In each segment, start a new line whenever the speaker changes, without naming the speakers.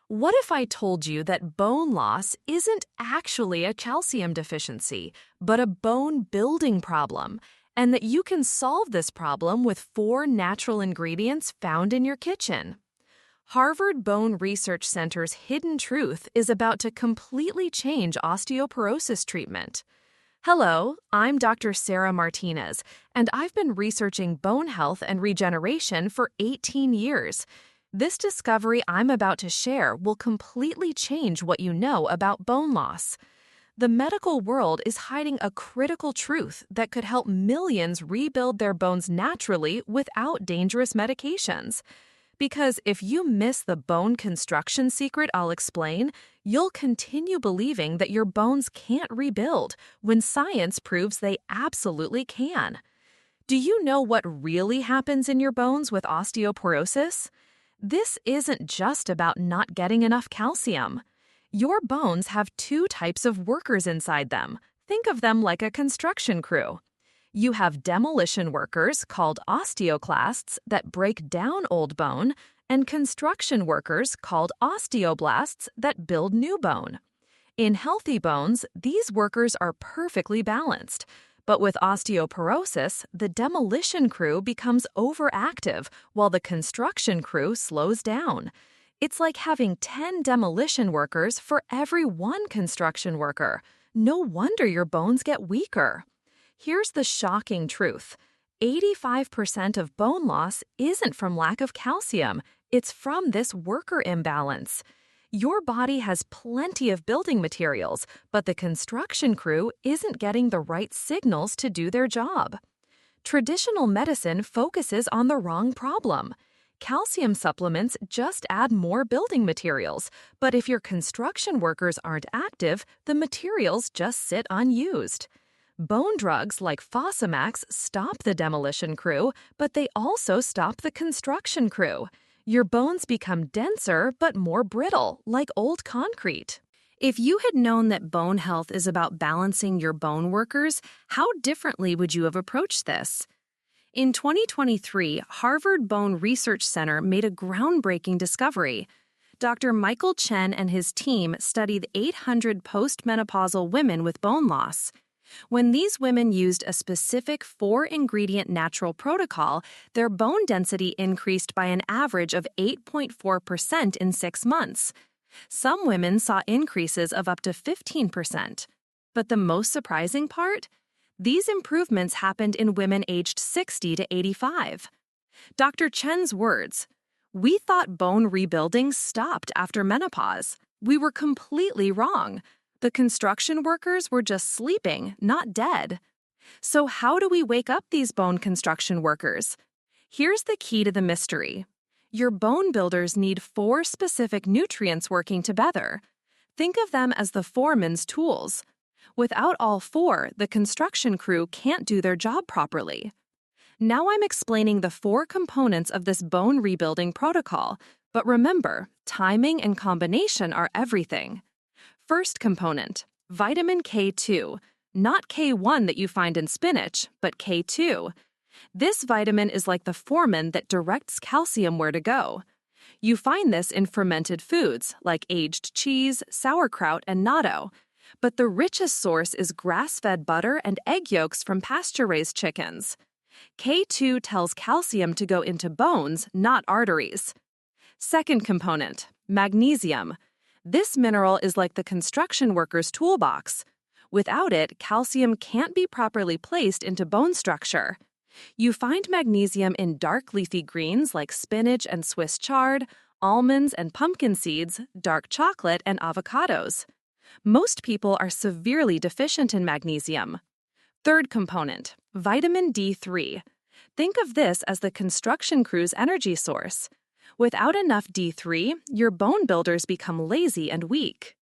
What if I told you that bone loss isn't actually a calcium deficiency, but a bone building problem, and that you can solve this problem with 4 natural ingredients found in your kitchen? Harvard Bone Research Center's hidden truth is about to completely change osteoporosis treatment. Hello, I'm Dr. Sarah Martinez, and I've been researching bone health and regeneration for 18 years. This discovery I'm about to share will completely change what you know about bone loss. The medical world is hiding a critical truth that could help millions rebuild their bones naturally without dangerous medications. Because if you miss the bone construction secret I'll explain, you'll continue believing that your bones can't rebuild when science proves they absolutely can. Do you know what really happens in your bones with osteoporosis? This isn't just about not getting enough calcium. Your bones have 2 types of workers inside them. Think of them like a construction crew. You have demolition workers called osteoclasts that break down old bone, and construction workers called osteoblasts that build new bone. In healthy bones, these workers are perfectly balanced. But with osteoporosis, the demolition crew becomes overactive while the construction crew slows down. It's like having 10 demolition workers for every 1 construction worker. No wonder your bones get weaker. Here's the shocking truth. 85% of bone loss isn't from lack of calcium. It's from this worker imbalance. Your body has plenty of building materials, but the construction crew isn't getting the right signals to do their job. Traditional medicine focuses on the wrong problem. Calcium supplements just add more building materials, but if your construction workers aren't active, the materials just sit unused. Bone drugs like Fosamax stop the demolition crew, but they also stop the construction crew. Your bones become denser but more brittle, like old concrete. If you had known that bone health is about balancing your bone workers, how differently would you have approached this? In 2023, Harvard Bone Research Center made a groundbreaking discovery. Dr. Michael Chen and his team studied 800 postmenopausal women with bone loss. When these women used a specific 4-ingredient natural protocol, their bone density increased by an average of 8.4% in 6 months. Some women saw increases of up to 15%. But the most surprising part? These improvements happened in women aged 60 to 85. Dr. Chen's words, "We thought bone rebuilding stopped after menopause. We were completely wrong. The construction workers were just sleeping, not dead." So how do we wake up these bone construction workers? Here's the key to the mystery. Your bone builders need 4 specific nutrients working together. Think of them as the foreman's tools. Without all 4, the construction crew can't do their job properly. Now I'm explaining the 4 components of this bone rebuilding protocol, but remember, timing and combination are everything. First component, vitamin K2, not K1 that you find in spinach, but K2. This vitamin is like the foreman that directs calcium where to go. You find this in fermented foods like aged cheese, sauerkraut, and natto. But the richest source is grass-fed butter and egg yolks from pasture-raised chickens. K2 tells calcium to go into bones, not arteries. Second component, magnesium. This mineral is like the construction worker's toolbox. Without it, calcium can't be properly placed into bone structure. You find magnesium in dark leafy greens like spinach and Swiss chard, almonds and pumpkin seeds, dark chocolate, and avocados. Most people are severely deficient in magnesium. Third component, vitamin D3. Think of this as the construction crew's energy source. Without enough D3, your bone builders become lazy and weak.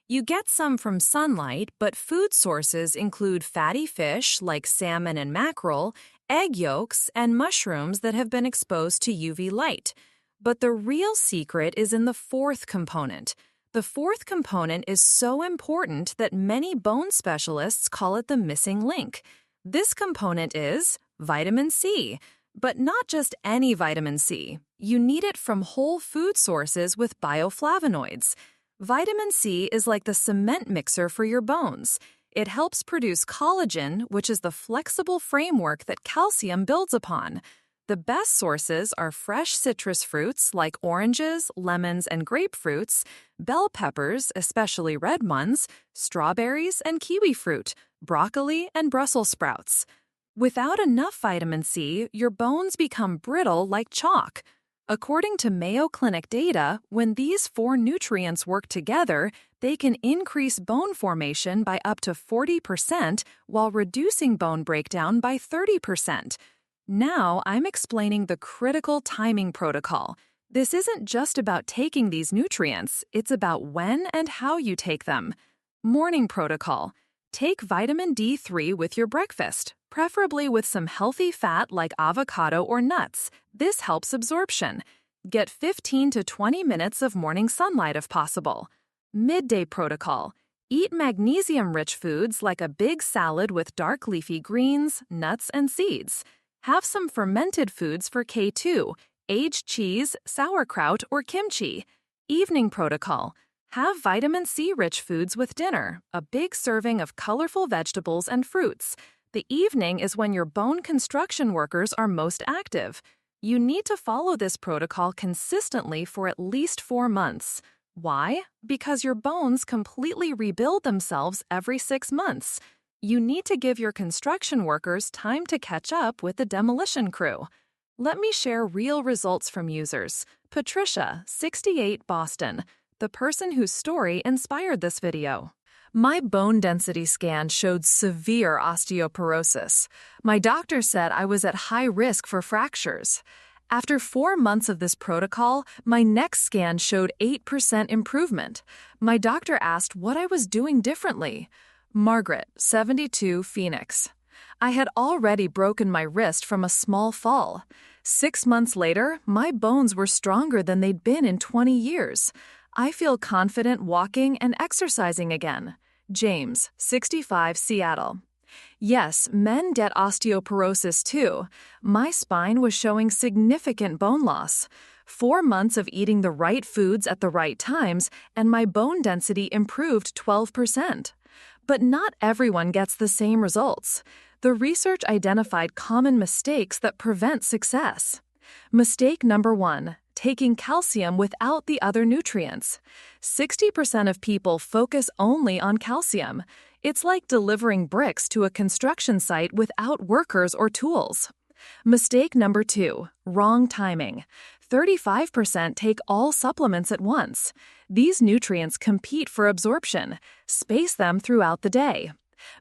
You get some from sunlight, but food sources include fatty fish like salmon and mackerel, egg yolks, and mushrooms that have been exposed to UV light. But the real secret is in the 4th component. The 4th component is so important that many bone specialists call it the missing link. This component is vitamin C, but not just any vitamin C. You need it from whole food sources with bioflavonoids. Vitamin C is like the cement mixer for your bones. It helps produce collagen, which is the flexible framework that calcium builds upon. The best sources are fresh citrus fruits like oranges, lemons, and grapefruits, bell peppers, especially red ones, strawberries and kiwi fruit, broccoli, and Brussels sprouts. Without enough vitamin C, your bones become brittle like chalk. According to Mayo Clinic data, when these four nutrients work together, they can increase bone formation by up to 40% while reducing bone breakdown by 30%. Now I'm explaining the critical timing protocol. This isn't just about taking these nutrients, it's about when and how you take them. Morning protocol. Take vitamin D3 with your breakfast, preferably with some healthy fat like avocado or nuts. This helps absorption. Get 15 to 20 minutes of morning sunlight if possible. Midday protocol. Eat magnesium-rich foods like a big salad with dark leafy greens, nuts, and seeds. Have some fermented foods for K2, aged cheese, sauerkraut, or kimchi. Evening protocol. Have vitamin C-rich foods with dinner, a big serving of colorful vegetables and fruits. The evening is when your bone construction workers are most active. You need to follow this protocol consistently for at least 4 months. Why? Because your bones completely rebuild themselves every 6 months. You need to give your construction workers time to catch up with the demolition crew. Let me share real results from users. Patricia, 68, Boston, the person whose story inspired this video. My bone density scan showed severe osteoporosis. My doctor said I was at high risk for fractures. After 4 months of this protocol, my next scan showed 8% improvement. My doctor asked what I was doing differently. Margaret, 72, Phoenix. I had already broken my wrist from a small fall. 6 months later, my bones were stronger than they'd been in 20 years. I feel confident walking and exercising again. James, 65, Seattle. Yes, men get osteoporosis too. My spine was showing significant bone loss. 4 months of eating the right foods at the right times, and my bone density improved 12%. But not everyone gets the same results. The research identified common mistakes that prevent success. Mistake number 1. Taking calcium without the other nutrients. 60% of people focus only on calcium. It's like delivering bricks to a construction site without workers or tools. Mistake number 2. Wrong timing. 35% take all supplements at once. These nutrients compete for absorption. Space them throughout the day.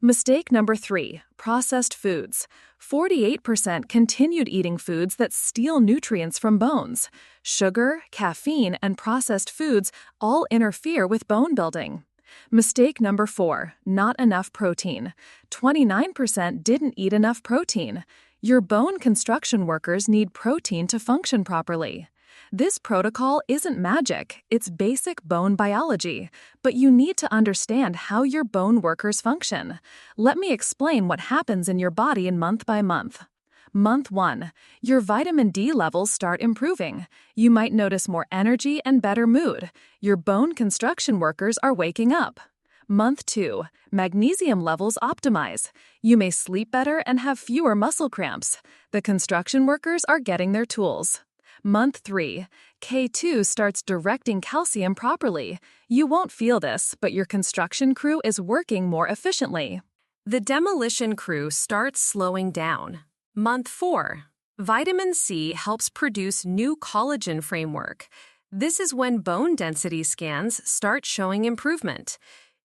Mistake number 3. Processed foods. 48% continued eating foods that steal nutrients from bones. Sugar, caffeine, and processed foods all interfere with bone building. Mistake number 4. Not enough protein. 29% didn't eat enough protein. Your bone construction workers need protein to function properly. This protocol isn't magic, it's basic bone biology, but you need to understand how your bone workers function. Let me explain what happens in your body in month by month. Month 1. Your vitamin D levels start improving. You might notice more energy and better mood. Your bone construction workers are waking up. Month 2. Magnesium levels optimize. You may sleep better and have fewer muscle cramps. The construction workers are getting their tools. Month 3. K2 starts directing calcium properly. You won't feel this, but your construction crew is working more efficiently. The demolition crew starts slowing down. Month 4. Vitamin C helps produce new collagen framework. This is when bone density scans start showing improvement.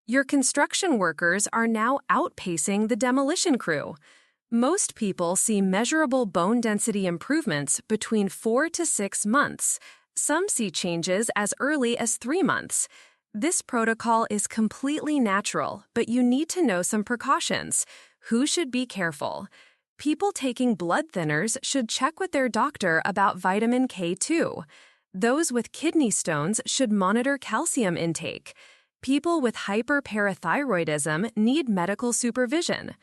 Your construction workers are now outpacing the demolition crew. Most people see measurable bone density improvements between 4 to 6 months. Some see changes as early as 3 months. This protocol is completely natural, but you need to know some precautions. Who should be careful? People taking blood thinners should check with their doctor about vitamin K2. Those with kidney stones should monitor calcium intake. People with hyperparathyroidism need medical supervision.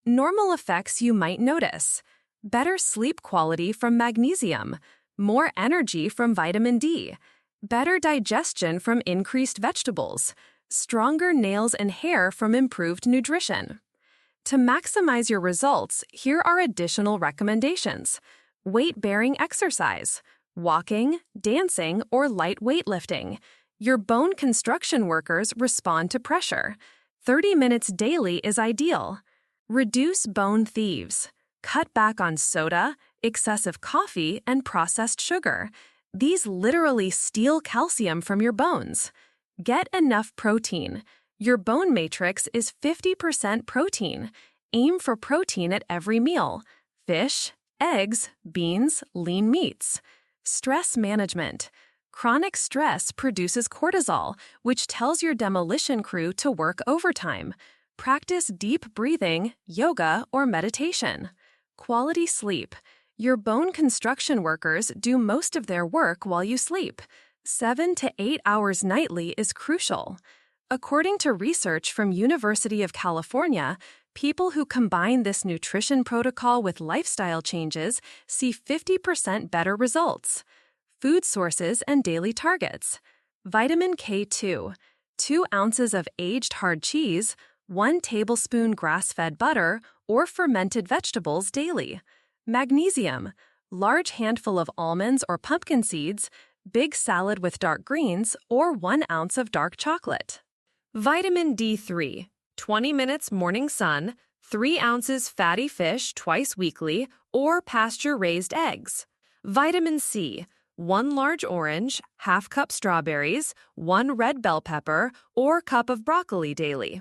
Normal effects you might notice. Better sleep quality from magnesium. more energy from vitamin D, better digestion from increased vegetables, stronger nails and hair from improved nutrition. To maximize your results, here are additional recommendations. Weight-bearing exercise, walking, dancing, or light weightlifting. Your bone construction workers respond to pressure. 30 minutes daily is ideal. Reduce bone thieves. Cut back on soda, excessive coffee, and processed sugar. These literally steal calcium from your bones. Get enough protein. Your bone matrix is 50% protein. Aim for protein at every meal. Fish, eggs, beans, lean meats. Stress management. Chronic stress produces cortisol, which tells your demolition crew to work overtime. Practice deep breathing, yoga, or meditation. Quality sleep. Your bone construction workers do most of their work while you sleep. 7 to 8 hours nightly is crucial. According to research from University of California, people who combine this nutrition protocol with lifestyle changes see 50% better results. Food sources and daily targets. Vitamin K2, 2 ounces of aged hard cheese, 1 tablespoon grass-fed butter, or fermented vegetables daily. Magnesium, large handful of almonds or pumpkin seeds, big salad with dark greens, or 1 ounce of dark chocolate. Vitamin D3, 20 minutes morning sun, 3 ounces fatty fish twice weekly, or pasture-raised eggs. Vitamin C, 1 large orange, half cup strawberries, 1 red bell pepper, or cup of broccoli daily.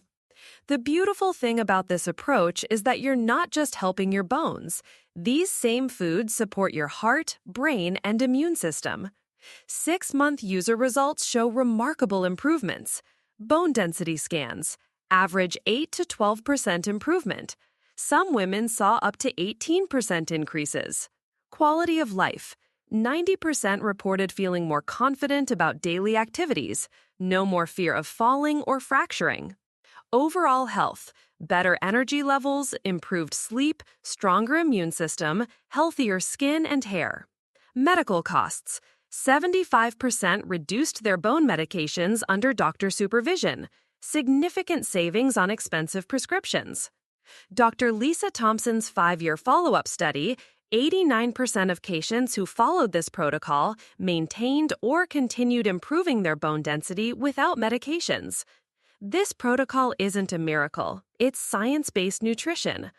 The beautiful thing about this approach is that you're not just helping your bones. These same foods support your heart, brain, and immune system. 6-month user results show remarkable improvements. Bone density scans, average 8 to 12% improvement. Some women saw up to 18% increases. Quality of life, 90% reported feeling more confident about daily activities, no more fear of falling or fracturing. Overall health, better energy levels, improved sleep, stronger immune system, healthier skin and hair. Medical costs, 75% reduced their bone medications under doctor supervision, significant savings on expensive prescriptions. Dr. Lisa Thompson's 5-year follow-up study, 89% of patients who followed this protocol maintained or continued improving their bone density without medications. This protocol isn't a miracle, it's science-based nutrition.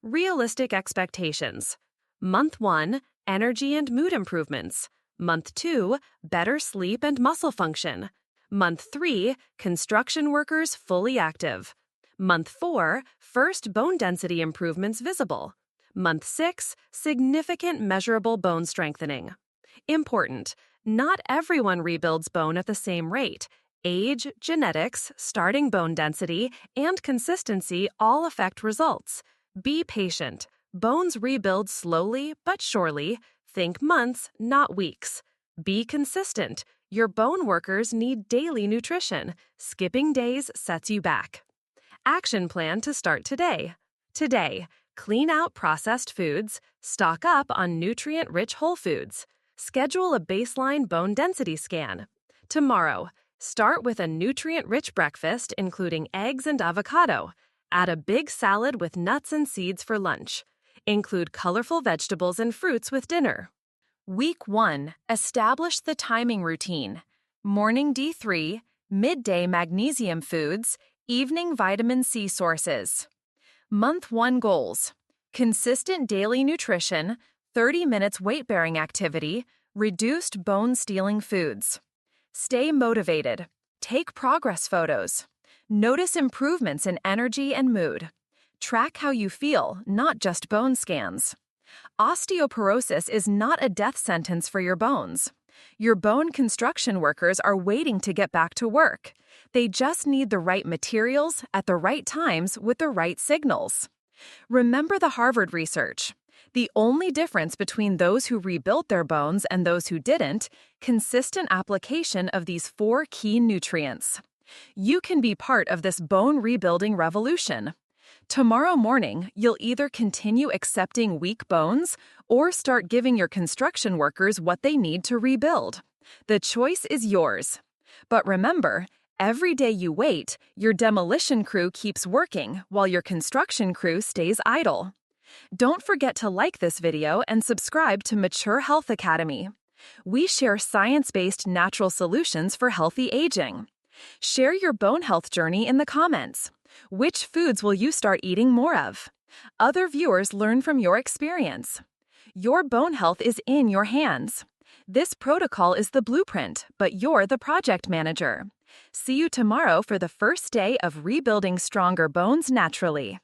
Realistic expectations. Month 1, energy and mood improvements. Month 2, better sleep and muscle function. Month 3, construction workers fully active. Month 4, first bone density improvements visible. Month 6, significant measurable bone strengthening. Important, not everyone rebuilds bone at the same rate. Age, genetics, starting bone density, and consistency all affect results. Be patient. Bones rebuild slowly but surely. Think months, not weeks. Be consistent. Your bone workers need daily nutrition. Skipping days sets you back. Action plan to start today. Today, clean out processed foods, stock up on nutrient-rich whole foods. Schedule a baseline bone density scan. Tomorrow, start with a nutrient-rich breakfast including eggs and avocado. Add a big salad with nuts and seeds for lunch. Include colorful vegetables and fruits with dinner. Week 1. Establish the timing routine. Morning D3, midday magnesium foods, evening vitamin C sources. Month 1 goals. Consistent daily nutrition, 30 minutes weight-bearing activity, reduced bone-stealing foods. Stay motivated. Take progress photos. Notice improvements in energy and mood. Track how you feel, not just bone scans. Osteoporosis is not a death sentence for your bones. Your bone construction workers are waiting to get back to work. They just need the right materials at the right times with the right signals. Remember the Harvard research. The only difference between those who rebuilt their bones and those who didn't, consistent application of these 4 key nutrients. You can be part of this bone rebuilding revolution. Tomorrow morning, you'll either continue accepting weak bones or start giving your construction workers what they need to rebuild. The choice is yours. But remember, every day you wait, your demolition crew keeps working while your construction crew stays idle. Don't forget to like this video and subscribe to Mature Health Academy. We share science-based natural solutions for healthy aging. Share your bone health journey in the comments. Which foods will you start eating more of? Other viewers learn from your experience. Your bone health is in your hands. This protocol is the blueprint, but you're the project manager. See you tomorrow for the first day of rebuilding stronger bones naturally.